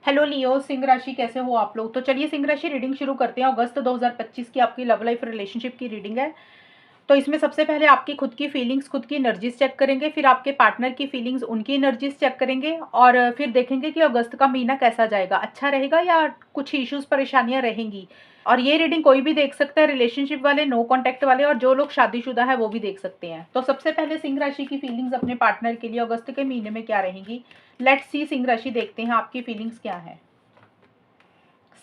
Hello लियो, सिंह राशि कैसे हो आप लोग। तो चलिए सिंह राशि रीडिंग शुरू करते हैं। अगस्त 2025 की आपकी लव लाइफ रिलेशनशिप की रीडिंग है। तो इसमें सबसे पहले आपकी खुद की फीलिंग्स, खुद की एनर्जीज चेक करेंगे, फिर आपके पार्टनर की फीलिंग्स, उनकी एनर्जीज चेक करेंगे और फिर देखेंगे कि अगस्त का महीना कैसा जाएगा, अच्छा रहेगा या कुछ इश्यूज परेशानियां रहेंगी। और ये रीडिंग कोई भी देख सकता है, रिलेशनशिप वाले, नो कॉन्टैक्ट वाले और जो लोग शादीशुदा है वो भी देख सकते हैं। तो सबसे पहले सिंह राशि की फीलिंग्स अपने पार्टनर के लिए अगस्त के महीने में क्या रहेंगी। लेट्स सी सिंह राशि, देखते हैं आपकी फीलिंग्स क्या है।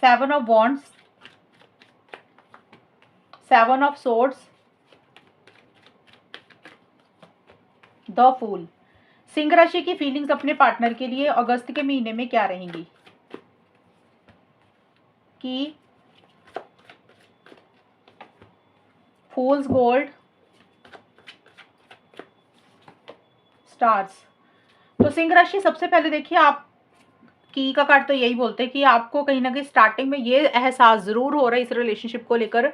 7 of Wands, 7 of Swords, the fool. सिंह राशि की फीलिंग्स अपने पार्टनर के लिए अगस्त के महीने में क्या रहेंगी। की फूल्स गोल्ड, स्टार्स। तो सिंह राशि सबसे पहले देखिए, आप की का कार्ड तो यही बोलते हैं कि आपको कहीं ना कहीं स्टार्टिंग में ये एहसास जरूर हो रहा है इस रिलेशनशिप को लेकर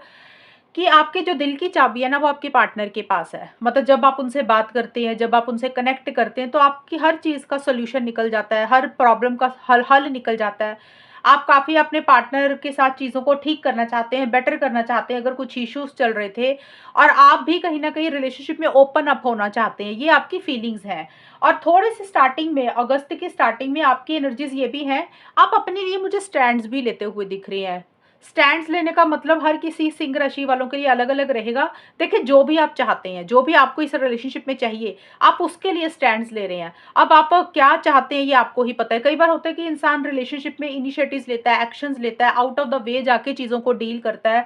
कि आपके जो दिल की चाबी है ना वो आपके पार्टनर के पास है। मतलब जब आप उनसे बात करते हैं, जब आप उनसे कनेक्ट करते हैं तो आपकी हर चीज़ का सोल्यूशन निकल जाता है, हर प्रॉब्लम का हल हल निकल जाता है। आप काफ़ी अपने पार्टनर के साथ चीज़ों को ठीक करना चाहते हैं, बेटर करना चाहते हैं अगर कुछ इश्यूज चल रहे थे, और आप भी कहीं ना कहीं रिलेशनशिप में ओपन अप होना चाहते हैं। ये आपकी फीलिंग्स हैं। और थोड़े से स्टार्टिंग में, अगस्त की स्टार्टिंग में आपकी एनर्जीज ये भी हैं, आप अपने लिए मुझे स्टैंड्स भी लेते हुए दिख रहे हैं। स्टैंड्स लेने का मतलब हर किसी सिंह राशि वालों के लिए अलग अलग रहेगा। देखिए, जो भी आप चाहते हैं, जो भी आपको इस रिलेशनशिप में चाहिए, आप उसके लिए स्टैंड्स ले रहे हैं। अब आप क्या चाहते हैं ये आपको ही पता है। कई बार होता है कि इंसान रिलेशनशिप में इनिशिएटिव्स लेता है, एक्शंस लेता है, आउट ऑफ द वे जाके चीज़ों को डील करता है,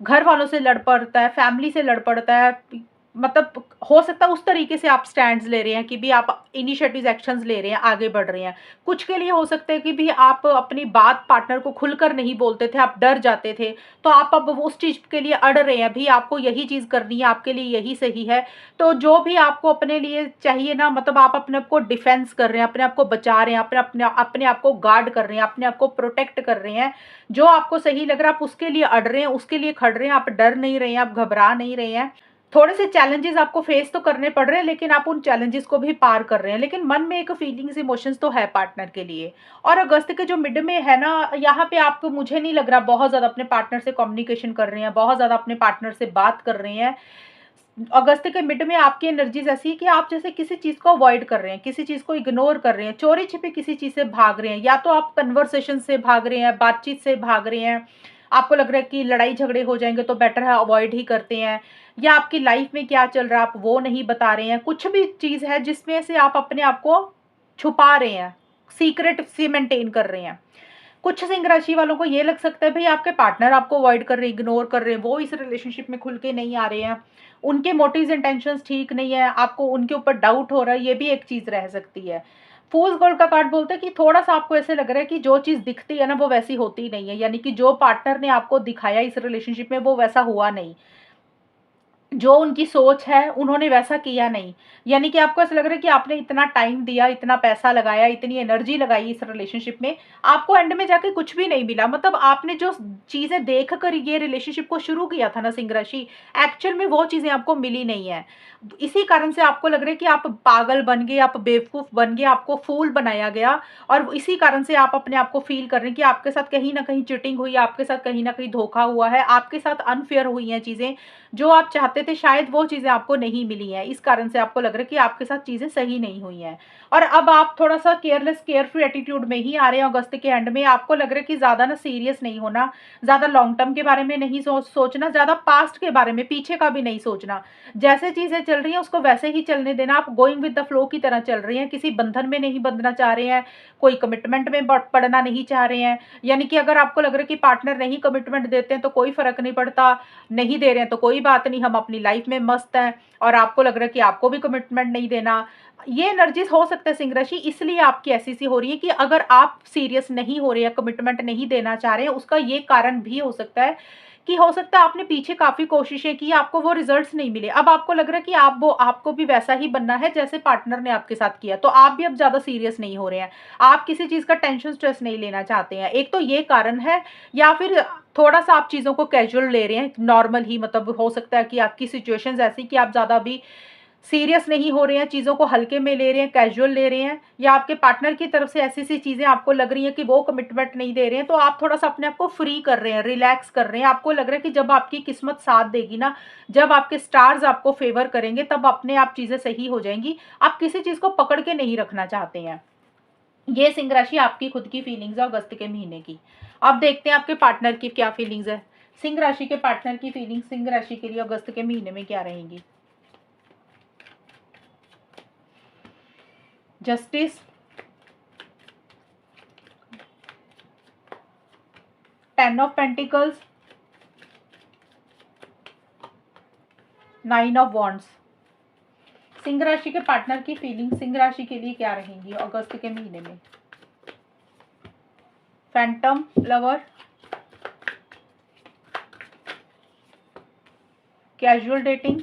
घर वालों से लड़ पड़ता है, फैमिली से लड़ पड़ता है। मतलब हो सकता है उस तरीके से आप स्टैंड्स ले रहे हैं कि भी आप इनिशिएटिव एक्शंस ले रहे हैं, आगे बढ़ रहे हैं। कुछ के लिए हो सकता है कि भी आप अपनी बात पार्टनर को खुलकर नहीं बोलते थे, आप डर जाते थे, तो आप अब उस चीज़ के लिए अड़ रहे हैं, भी आपको यही चीज़ करनी है, आपके लिए यही सही है। तो जो भी आपको अपने लिए चाहिए ना, मतलब आप अपने आप को डिफेंस कर रहे हैं, अपने आप को बचा रहे हैं, अपने अपने अपने आप को गार्ड कर रहे हैं, अपने आप को प्रोटेक्ट कर रहे हैं। जो आपको सही लग रहा है आप उसके लिए अड़ रहे हैं, उसके लिए खड़ रहे हैं, आप डर नहीं रहे हैं, आप घबरा नहीं रहे हैं। थोड़े से चैलेंजेस आपको फेस तो करने पड़ रहे हैं, लेकिन आप उन चैलेंजेस को भी पार कर रहे हैं। लेकिन मन में एक फीलिंग्स, इमोशंस तो है पार्टनर के लिए। और अगस्त के जो मिड में है ना, यहाँ पे आपको, मुझे नहीं लग रहा बहुत ज़्यादा अपने पार्टनर से कम्युनिकेशन कर रहे हैं, बहुत ज़्यादा अपने पार्टनर से बात कर रहे हैं। अगस्त के मिड में आपकी एनर्जीज ऐसी है कि आप जैसे किसी चीज़ को अवॉइड कर रहे हैं, किसी चीज़ को इग्नोर कर रहे हैं, चोरी छिपे किसी चीज़ से भाग रहे हैं। या तो आप कन्वर्सेशन से भाग रहे हैं, बातचीत से भाग रहे हैं, आपको लग रहा है कि लड़ाई झगड़े हो जाएंगे तो बेटर है अवॉइड ही करते हैं। या आपकी लाइफ में क्या चल रहा है आप वो नहीं बता रहे हैं। कुछ भी चीज़ है जिसमें से आप अपने आप को छुपा रहे हैं, सीक्रेट से मेंटेन कर रहे हैं। कुछ सिंह राशि वालों को ये लग सकता है भाई आपके पार्टनर आपको अवॉइड कर रहे हैं, इग्नोर कर रहे हैं, वो इस रिलेशनशिप में खुल के नहीं आ रहे हैं, उनके मोटिव्स इंटेंशंस ठीक नहीं है, आपको उनके ऊपर डाउट हो रहा है। ये भी एक चीज़ रह सकती है। फूल्स गोल्ड का कार्ड बोलता है कि थोड़ा सा आपको ऐसे लग रहा है कि जो चीज़ दिखती है ना वो वैसी होती नहीं है, यानी कि जो पार्टनर ने आपको दिखाया इस रिलेशनशिप में वो वैसा हुआ नहीं, जो उनकी सोच है उन्होंने वैसा किया नहीं। यानी कि आपको ऐसा लग रहा है कि आपने इतना टाइम दिया, इतना पैसा लगाया, इतनी एनर्जी लगाई इस रिलेशनशिप में, आपको एंड में जाके कुछ भी नहीं मिला। मतलब आपने जो चीज़ें देख कर ये रिलेशनशिप को शुरू किया था ना सिंह राशि, एक्चुअल में वो चीज़ें आपको मिली नहीं है। इसी कारण से आपको लग रहा है कि आप पागल बन गए, आप बेवकूफ़ बन गए, आपको फूल बनाया गया। और इसी कारण से आप अपने आप को फील कर रहे हैं कि आपके साथ कहीं ना कहीं चीटिंग हुई, आपके साथ कहीं ना कहीं धोखा हुआ है, आपके साथ अनफेयर हुई हैं चीज़ें। जो आप चाहते थे शायद वो चीज़ें आपको नहीं मिली हैं, इस कारण से आपको लग रहा है कि आपके साथ चीज़ें सही नहीं हुई हैं। और अब आप थोड़ा सा केयरलेस, केयरफ्री एटीट्यूड में ही आ रहे हैं अगस्त के एंड में। आपको लग रहा है कि ज़्यादा ना सीरियस नहीं होना, ज़्यादा लॉन्ग टर्म के बारे में नहीं सोचना, ज़्यादा पास्ट के बारे में, पीछे का भी नहीं सोचना। जैसे चीज़ें चल रही हैं उसको वैसे ही चलने देना। आप गोइंग विद द फ्लो की तरह चल रहे हैं, किसी बंधन में नहीं बंधना चाह रहे हैं, कोई कमिटमेंट में पड़ना नहीं चाह रहे हैं। यानी कि अगर आपको लग रहा है कि पार्टनर नहीं कमिटमेंट देते हैं तो कोई फर्क नहीं पड़ता, नहीं दे रहे हैं तो कोई बात नहीं, हम अपनी लाइफ में मस्त हैं। और आपको लग रहा है कि आपको भी कमिटमेंट नहीं देना। ये एनर्जीज हो सकता है सिंह राशि इसलिए आपकी ऐसी सी हो रही है कि अगर आप सीरियस नहीं हो रहे हैं, कमिटमेंट नहीं देना चाह रहे हैं, उसका ये कारण भी हो सकता है कि हो सकता है आपने पीछे काफी कोशिशें की, आपको वो रिजल्ट्स नहीं मिले। अब आपको लग रहा है कि आपको भी वैसा ही बनना है जैसे पार्टनर ने आपके साथ किया, तो आप भी अब ज्यादा सीरियस नहीं हो रहे हैं, आप किसी चीज का टेंशन स्ट्रेस नहीं लेना चाहते हैं। एक तो ये कारण है। या फिर थोड़ा सा आप चीज़ों को कैजुअल ले रहे हैं, नॉर्मल ही। मतलब हो सकता है कि आपकी सिचुएशंस ऐसी कि आप ज़्यादा भी सीरियस नहीं हो रहे हैं, चीज़ों को हल्के में ले रहे हैं, कैजुअल ले रहे हैं, या आपके पार्टनर की तरफ से ऐसी-ऐसी चीज़ें आपको लग रही हैं कि वो कमिटमेंट नहीं दे रहे हैं, तो आप थोड़ा-सा अपने आप को फ्री कर रहे हैं, रिलैक्स कर रहे हैं। आपको लग रहा है कि जब आपकी किस्मत साथ देगी ना, जब आपके स्टार्स आपको फ़ेवर करेंगे, तब अपने आप चीज़ें सही हो जाएँगी। आप किसी चीज़ को पकड़ के नहीं रखना चाहते हैं। ये सिंह राशि आपकी खुद की फीलिंग्स है अगस्त के महीने की। अब देखते हैं आपके पार्टनर की क्या फीलिंग्स है। सिंह राशि के पार्टनर की फीलिंग्स सिंह राशि के लिए अगस्त के महीने में क्या रहेंगी? Justice, 10 of pentacles, 9 of wands. Singh राशि के पार्टनर की फीलिंग सिंह राशि के लिए क्या रहेंगी अगस्त के महीने में? Phantom lover, casual dating,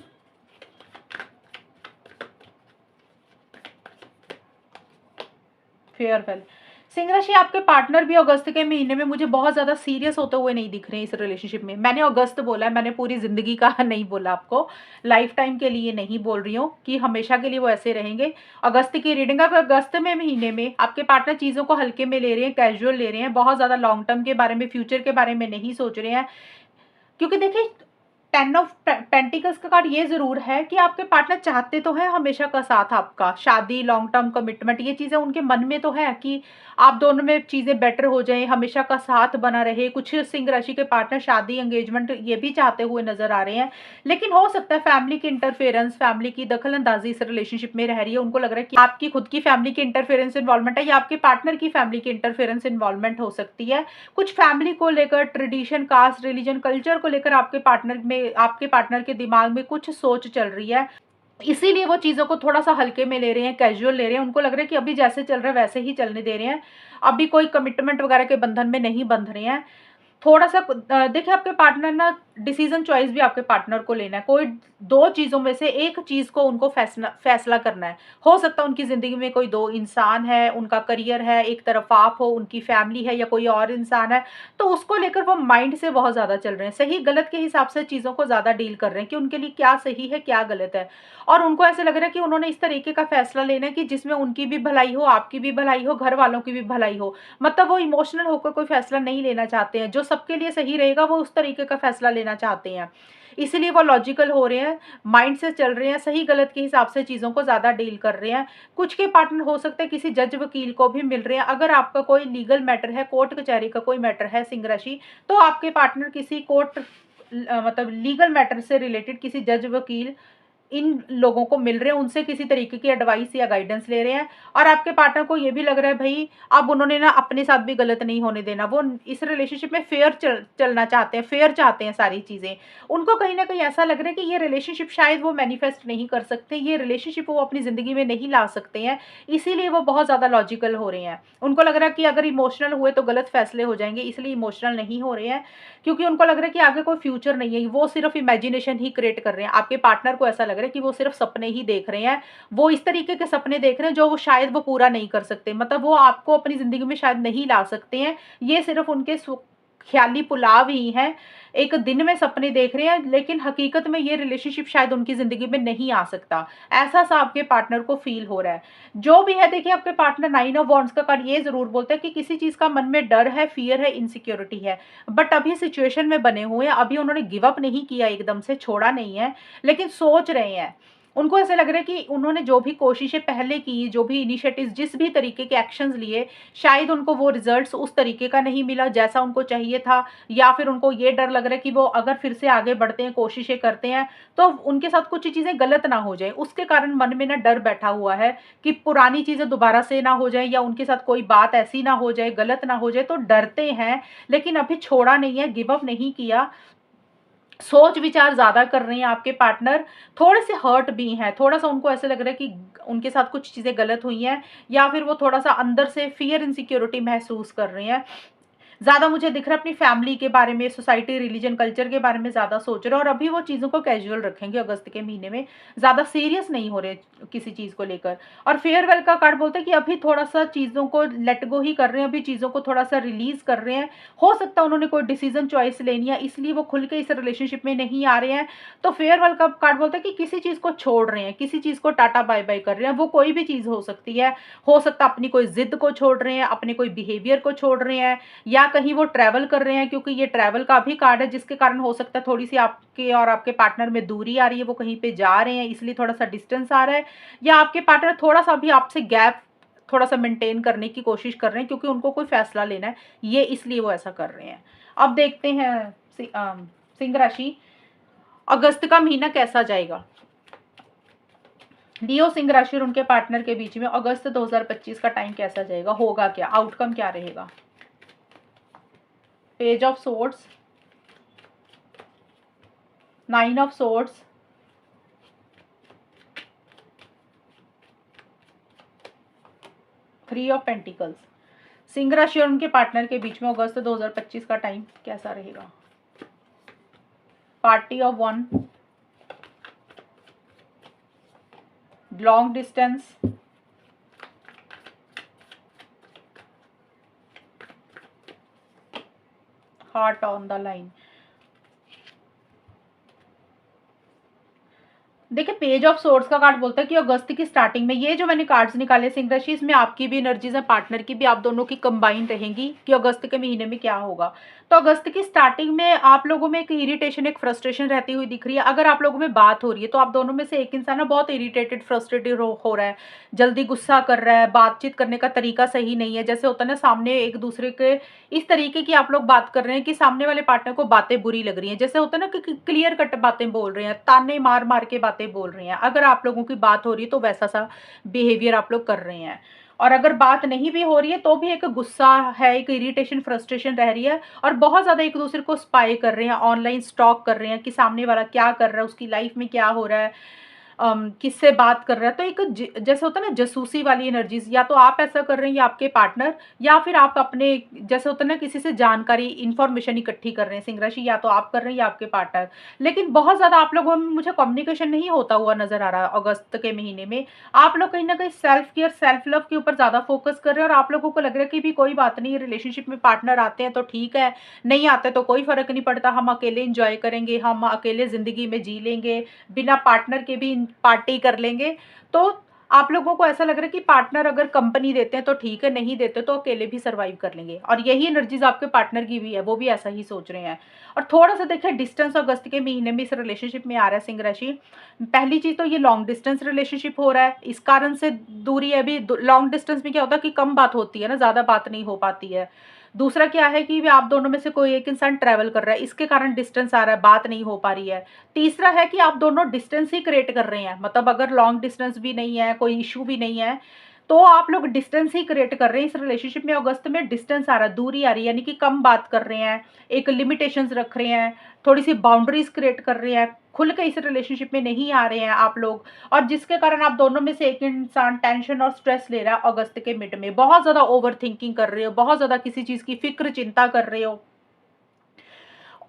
farewell. Singh राशि आपके पार्टनर भी अगस्त के महीने में मुझे बहुत ज़्यादा सीरियस होते हुए नहीं दिख रहे हैं इस रिलेशनशिप में। मैंने अगस्त बोला है, मैंने पूरी ज़िंदगी का नहीं बोला आपको। लाइफ टाइम के लिए नहीं बोल रही हूँ कि हमेशा के लिए वो ऐसे रहेंगे। अगस्त की रीडिंग, अगर अगस्त में महीने में आपके पार्टनर चीज़ों को हल्के में ले रहे हैं, कैजुअल ले रहे हैं, बहुत ज़्यादा लॉन्ग टर्म के बारे में, फ्यूचर के बारे में नहीं सोच रहे हैं, क्योंकि देखिए 10 ऑफ पेंटिकल्स का कार्ड ये ज़रूर है कि आपके पार्टनर चाहते तो हैं हमेशा का साथ आपका, शादी, लॉन्ग टर्म कमिटमेंट, ये चीज़ें उनके मन में तो है कि आप दोनों में चीज़ें बेटर हो जाएँ, हमेशा का साथ बना रहे। कुछ सिंह राशि के पार्टनर शादी, एंगेजमेंट ये भी चाहते हुए नज़र आ रहे हैं। लेकिन हो सकता है फैमिली की इंटरफेरेंस, फैमिली की दखल-अंदाज़ी इस रिलेशनशिप में रह रही है। उनको लग रहा है कि आपकी खुद की फैमिली की इंटरफेरेंस इन्वॉल्वमेंट है, या आपके पार्टनर की फैमिली की इंटरफेरेंस इन्वॉल्वमेंट हो सकती है। कुछ फैमिली को लेकर, ट्रेडिशन, कास्ट, रिलीजन, कल्चर को लेकर आपके पार्टनर के दिमाग में कुछ सोच चल रही है। इसीलिए वो चीज़ों को थोड़ा-सा हल्के में ले रहे हैं, कैजुअल ले रहे हैं। उनको लग रहा है कि अभी जैसे चल रहा है वैसे ही चलने दे रहे हैं। अभी कोई कमिटमेंट वगैरह के बंधन में नहीं बंध रहे हैं। थोड़ा-सा देखिए आपके पार्टनर ना, डिसीज़न चॉइस भी आपके पार्टनर को लेना है। कोई 2 चीज़ों में से एक चीज़ को उनको फैसला करना है। हो सकता है उनकी ज़िंदगी में कोई 2 इंसान है, उनका करियर है, एक तरफ आप हो, उनकी फैमिली है, या कोई और इंसान है, तो उसको लेकर वो माइंड से बहुत ज़्यादा चल रहे हैं। सही-गलत के हिसाब से चीज़ों को ज़्यादा डील कर रहे हैं कि उनके लिए क्या सही है, क्या गलत है। और उनको ऐसा लग रहा है कि उन्होंने इस तरीके का फैसला लेना है कि जिसमें उनकी भी भलाई हो, आपकी भी भलाई हो, घर वालों की भी भलाई हो। मतलब वो इमोशनल होकर कोई फैसला नहीं लेना चाहते हैं, जो सबके लिए सही रहेगा वो उस तरीके का फैसला लेना चाहते हैं। इसीलिए वो लॉजिकल हो रहे हैं, माइंड से चल रहे हैं, सही-गलत के हिसाब से चीज़ों को ज़्यादा डील कर रहे हैं। कुछ के पार्टनर हो सकता है किसी जज वकील को भी मिल रहे हैं। अगर आपका कोई लीगल मैटर है, कोर्ट कचहरी का कोई मैटर है सिंह राशि, तो आपके पार्टनर किसी मतलब लीगल मैटर से रिलेटेड किसी जज, वकील, इन लोगों को मिल रहे हैं, उनसे किसी तरीके की एडवाइस या गाइडेंस ले रहे हैं। और आपके पार्टनर को ये भी लग रहा है भई, अब उन्होंने ना अपने साथ भी गलत नहीं होने देना। वो इस रिलेशनशिप में फेयर चलना चाहते हैं, फेयर चाहते हैं सारी चीज़ें। उनको कहीं न कहीं ऐसा लग रहा है कि ये रिलेशनशिप शायद वो मैनिफेस्ट नहीं कर सकते, ये रिलेशनशिप वो अपनी ज़िंदगी में नहीं ला सकते हैं, इसीलिए वो बहुत ज़्यादा लॉजिकल हो रहे हैं। उनको लग रहा है कि अगर इमोशनल हुए तो गलत फैसले हो जाएँगे, इसलिए इमोशनल नहीं हो रहे हैं, क्योंकि उनको लग रहा है कि आगे कोई फ्यूचर नहीं है, वो सिर्फ़ इमेजिनेशन ही क्रिएट कर रहे हैं। आपके पार्टनर को ऐसा लग रहा है कि वो सिर्फ़ सपने ही देख रहे हैं। वो इस तरीके के सपने देख रहे हैं जो वो शायद वो पूरा नहीं कर सकते। मतलब वो आपको अपनी ज़िंदगी में शायद नहीं ला सकते हैं। ये सिर्फ़ उनके ख़्याली पुलाव ही हैं। एक दिन में सपने देख रहे हैं, लेकिन हकीकत में ये रिलेशनशिप शायद उनकी ज़िंदगी में नहीं आ सकता। ऐसा-सा आपके पार्टनर को फ़ील हो रहा है। जो भी है देखिए, आपके पार्टनर 9 ऑफ वांड्स का कार्ड ये ज़रूर बोलता है कि किसी चीज़ का मन में डर है, फ़ियर है, इनसिक्योरिटी है। बट अभी सिचुएशन में बने हुए हैं, अभी उन्होंने गिव अप नहीं किया, एकदम से छोड़ा नहीं है, लेकिन सोच रहे हैं। उनको ऐसा लग रहा है कि उन्होंने जो भी कोशिशें पहले की, जो भी इनिशिएटिव्स, जिस भी तरीके के एक्शंस लिए, शायद उनको वो रिजल्ट्स उस तरीके का नहीं मिला जैसा उनको चाहिए था, या फिर उनको ये डर लग रहा है कि वो अगर फिर से आगे बढ़ते हैं, कोशिशें करते हैं, तो उनके साथ कुछ चीज़ें गलत ना हो जाए। उसके कारण मन में ना डर बैठा हुआ है कि पुरानी चीज़ें दोबारा से ना हो जाए, या उनके साथ कोई बात ऐसी ना हो जाए, गलत ना हो जाए, तो डरते हैं। लेकिन अभी छोड़ा नहीं है, गिव अप नहीं किया। सोच विचार ज़्यादा कर रहे हैं आपके पार्टनर, थोड़े से हर्ट भी हैं, थोड़ा-सा उनको ऐसा लग रहा है कि उनके साथ कुछ चीज़ें गलत हुई हैं, या फिर वो थोड़ा-सा अंदर से फ़ियर, इनसिक्योरिटी महसूस कर रहे हैं। ज़्यादा मुझे दिख रहा है अपनी फैमिली के बारे में, सोसाइटी, रिलीजन, कल्चर के बारे में ज़्यादा सोच रहे हैं, और अभी वो चीज़ों को कैजुअल रखेंगे अगस्त के महीने में, ज़्यादा सीरियस नहीं हो रहे किसी चीज़ को लेकर। और फेयरवेल का कार्ड बोलता है कि अभी थोड़ा-सा चीज़ों को लेट गो ही कर रहे हैं, अभी चीज़ों को थोड़ा-सा रिलीज़ कर रहे हैं। हो सकता है उन्होंने कोई डिसीज़न चॉइस लेनी है, इसलिए वो खुल के इस रिलेशनशिप में नहीं आ रहे हैं। तो फेयरवेल का कार्ड बोलता है कि किसी चीज़ को छोड़ रहे हैं, किसी चीज़ को टाटा बाय-बाय कर रहे हैं, वो कोई भी चीज़ हो सकती है। हो सकता है अपनी कोई ज़िद को छोड़ रहे हैं, अपने कोई बिहेवियर को छोड़ रहे हैं, या कहीं वो ट्रैवल कर रहे हैं, क्योंकि ये ट्रैवल का भी कार्ड है, जिसके कारण हो सकता है थोड़ी-सी आपके और आपके पार्टनर में दूरी आ रही है, वो कहीं पे जा रहे हैं इसलिए थोड़ा-सा डिस्टेंस आ रहा है, या आपके पार्टनर थोड़ा-सा भी आपसे गैप थोड़ा-सा मेंटेन करने की कोशिश कर रहे हैं, क्योंकि उनको कोई फैसला लेना है, ये इसलिए वो ऐसा कर रहे हैं। अब देखते हैं सिंह राशि, अगस्त का महीना कैसा जाएगा। लियो, सिंह राशि और उनके पार्टनर के बीच में अगस्त 2025 का टाइम कैसा जाएगा, होगा क्या, आउटकम क्या रहेगा। Page of swords, 9 of swords, 3 of pentacles. Singh राशि और उनके पार्टनर के बीच में अगस्त 2025 का टाइम कैसा रहेगा। Party of 1, long distance, heart on the line. देखिए, पेज ऑफ सोर्ड्स का कार्ड बोलता है कि अगस्त की स्टार्टिंग में ये जो मैंने कार्ड्स निकाले सिंह राशि, इसमें आपकी भी एनर्जीज है, पार्टनर की भी, आप दोनों की कंबाइन रहेंगी कि अगस्त के महीने में क्या होगा। तो अगस्त की स्टार्टिंग में आप लोगों में एक इरिटेशन, एक फ्रस्ट्रेशन रहती हुई दिख रही है। अगर आप लोगों में बात हो रही है तो आप दोनों में से एक इंसान ना बहुत इरिटेटेड, फ्रस्ट्रेटेड हो रहा है, जल्दी गुस्सा कर रहा है, बातचीत करने का तरीका सही नहीं है। जैसे होता है ना, सामने एक दूसरे के इस तरीके की आप लोग बात कर रहे हैं कि सामने वाले पार्टनर को बातें बुरी लग रही हैं। जैसे होता है ना कि क्लियर कट बातें बोल रहे हैं, ताने मार मार के बातें बोल रहे हैं। अगर आप लोगों की बात हो रही है तो वैसा सा बिहेवियर आप लोग कर रहे हैं, और अगर बात नहीं भी हो रही है तो भी एक गुस्सा है, एक इरिटेशन, फ्रस्ट्रेशन रह रही है, और बहुत ज़्यादा एक दूसरे को स्पाई कर रहे हैं, ऑनलाइन स्टॉक कर रहे हैं कि सामने वाला क्या कर रहा है, उसकी लाइफ में क्या हो रहा है, किससे बात कर रहा है। तो एक जैसे होता है ना जसूसी वाली एनर्जीज, या तो आप ऐसा कर रहे हैं या आपके पार्टनर, या फिर आप अपने जैसे होता है ना किसी से जानकारी, इन्फॉर्मेशन इकट्ठी कर रहे हैं सिंह राशि, या तो आप कर रहे हैं या आपके पार्टनर। लेकिन बहुत ज़्यादा आप लोगों में मुझे कम्युनिकेशन नहीं होता हुआ नजर आ रहा है अगस्त के महीने में। आप लोग कहीं ना कहीं सेल्फ केयर, सेल्फ लव के ऊपर ज़्यादा फोकस कर रहे हैं, और आप लोगों को लग रहा है कि भी कोई बात नहीं, रिलेशनशिप में पार्टनर आते हैं तो ठीक है, नहीं आते तो कोई फर्क नहीं पड़ता, हम अकेले इंजॉय करेंगे, हम अकेले ज़िंदगी में जी लेंगे, बिना पार्टनर के भी पार्टी कर लेंगे। तो आप लोगों को ऐसा लग रहा है कि पार्टनर अगर कंपनी देते हैं तो ठीक है, नहीं देते तो अकेले भी सर्वाइव कर लेंगे, और यही एनर्जीज आपके पार्टनर की भी है, वो भी ऐसा ही सोच रहे हैं। और थोड़ा सा देखिए, डिस्टेंस अगस्त के महीने में इस रिलेशनशिप में आ रहा है सिंह राशि। पहली चीज तो ये लॉन्ग डिस्टेंस रिलेशनशिप हो रहा है, इस कारण से दूरी है। अभी लॉन्ग डिस्टेंस में क्या होता है कि कम बात होती है ना, ज्यादा बात नहीं हो पाती है। दूसरा क्या है कि वे आप दोनों में से कोई एक इंसान ट्रैवल कर रहा है, इसके कारण डिस्टेंस आ रहा है, बात नहीं हो पा रही है। तीसरा है कि आप दोनों डिस्टेंस ही क्रिएट कर रहे हैं, मतलब अगर लॉन्ग डिस्टेंस भी नहीं है, कोई इशू भी नहीं है, तो आप लोग डिस्टेंस ही क्रिएट कर रहे हैं इस रिलेशनशिप में। अगस्त में डिस्टेंस आ रहा है, दूरी आ रही है, यानी कि कम बात कर रहे हैं, एक लिमिटेशंस रख रहे हैं, थोड़ी सी बाउंड्रीज क्रिएट कर रहे हैं, खुल के इस रिलेशनशिप में नहीं आ रहे हैं आप लोग। और जिसके कारण आप दोनों में से एक इंसान टेंशन और स्ट्रेस ले रहा है अगस्त के मिड में, बहुत ज्यादा ओवर थिंकिंग कर रहे हो, बहुत ज्यादा किसी चीज की फिक्र चिंता कर रहे हो,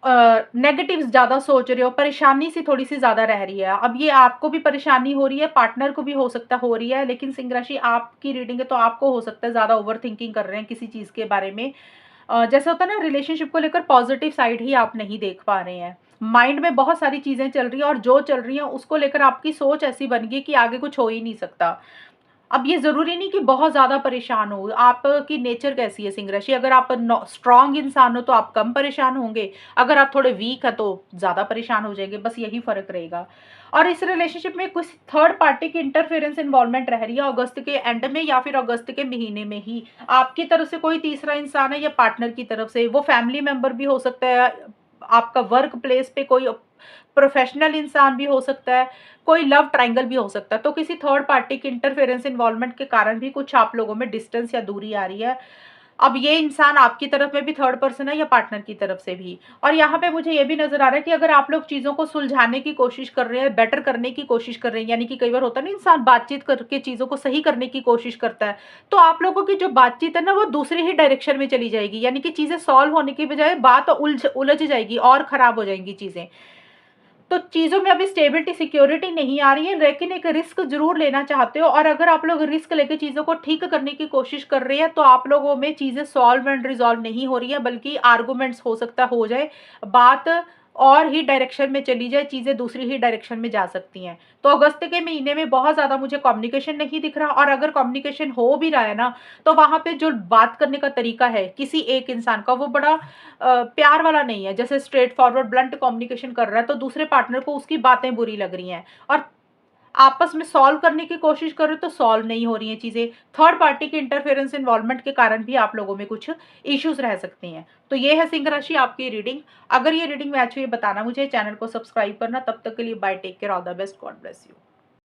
नेगेटिव्स ज़्यादा सोच रहे हो, परेशानी सी थोड़ी सी ज़्यादा रह रही है। अब ये आपको भी परेशानी हो रही है, पार्टनर को भी हो सकता हो रही है, लेकिन सिंह राशि आपकी रीडिंग है तो आपको हो सकता है ज़्यादा ओवर थिंकिंग कर रहे हैं किसी चीज़ के बारे में। जैसे होता है ना, रिलेशनशिप को लेकर पॉजिटिव साइड ही आप नहीं देख पा रहे हैं, माइंड में बहुत सारी चीज़ें चल रही हैं, और जो चल रही हैं उसको लेकर आपकी सोच ऐसी बन गई कि आगे कुछ हो ही नहीं सकता। अब ये ज़रूरी नहीं कि बहुत ज़्यादा परेशान हो, आपकी नेचर कैसी है सिंह राशि, अगर आप स्ट्रांग इंसान हो तो आप कम परेशान होंगे, अगर आप थोड़े वीक है तो ज़्यादा परेशान हो जाएंगे, बस यही फ़र्क रहेगा। और इस रिलेशनशिप में कुछ थर्ड पार्टी की इंटरफेरेंस इन्वॉल्वमेंट रह रही है अगस्त के एंड में, या फिर अगस्त के महीने में ही। आपकी तरफ से कोई तीसरा इंसान है, या पार्टनर की तरफ से, वो फैमिली मेम्बर भी हो सकता है, आपका वर्क प्लेस पे कोई प्रोफेशनल इंसान भी हो सकता है, कोई लव ट्रायंगल भी हो सकता है। तो किसी थर्ड पार्टी की इंटरफेरेंस इन्वॉल्वमेंट के कारण भी कुछ आप लोगों में डिस्टेंस या दूरी आ रही है। अब ये इंसान आपकी तरफ में भी थर्ड पर्सन है या पार्टनर की तरफ से भी। और यहाँ पे मुझे ये भी नज़र आ रहा है कि अगर आप लोग चीज़ों को सुलझाने की कोशिश कर रहे हैं, बेटर करने की कोशिश कर रहे हैं, यानी कि कई बार होता है ना इंसान बातचीत करके चीज़ों को सही करने की कोशिश करता है, तो आप लोगों की जो बातचीत है ना वो दूसरी ही डायरेक्शन में चली जाएगी, यानी कि चीज़ें सॉल्व होने की बजाय बात उलझ जाएगी और खराब हो जाएँगी चीज़ें। तो चीज़ों में अभी स्टेबिलिटी, सिक्योरिटी नहीं आ रही है, लेकिन एक रिस्क ज़रूर लेना चाहते हो, और अगर आप लोग रिस्क लेके चीज़ों को ठीक करने की कोशिश कर रहे हैं, तो आप लोगों में चीज़ें सॉल्व एंड रिज़ॉल्व नहीं हो रही हैं, बल्कि आर्गुमेंट्स हो सकता हो जाए, बात और ही डायरेक्शन में चली जाए, चीज़ें दूसरी ही डायरेक्शन में जा सकती हैं। तो अगस्त के महीने में बहुत ज़्यादा मुझे कम्युनिकेशन नहीं दिख रहा, और अगर कम्युनिकेशन हो भी रहा है ना, तो वहाँ पे जो बात करने का तरीका है किसी एक इंसान का, वो बड़ा प्यार वाला नहीं है। जैसे स्ट्रेट फॉरवर्ड ब्लंट कम्युनिकेशन कर रहा है, तो दूसरे पार्टनर को उसकी बातें बुरी लग रही हैं, और आपस में सॉल्व करने की कोशिश कर रहे हो तो सॉल्व नहीं हो रही हैं चीज़ें। थर्ड पार्टी के इंटरफेरेंस, इन्वॉल्वमेंट के कारण भी आप लोगों में कुछ इश्यूज़ रह सकते हैं। तो ये है सिंह राशि आपकी रीडिंग। अगर ये रीडिंग मैच हुई है बताना मुझे, चैनल को सब्सक्राइब करना। तब तक के लिए bye, take care, all the best, God bless you.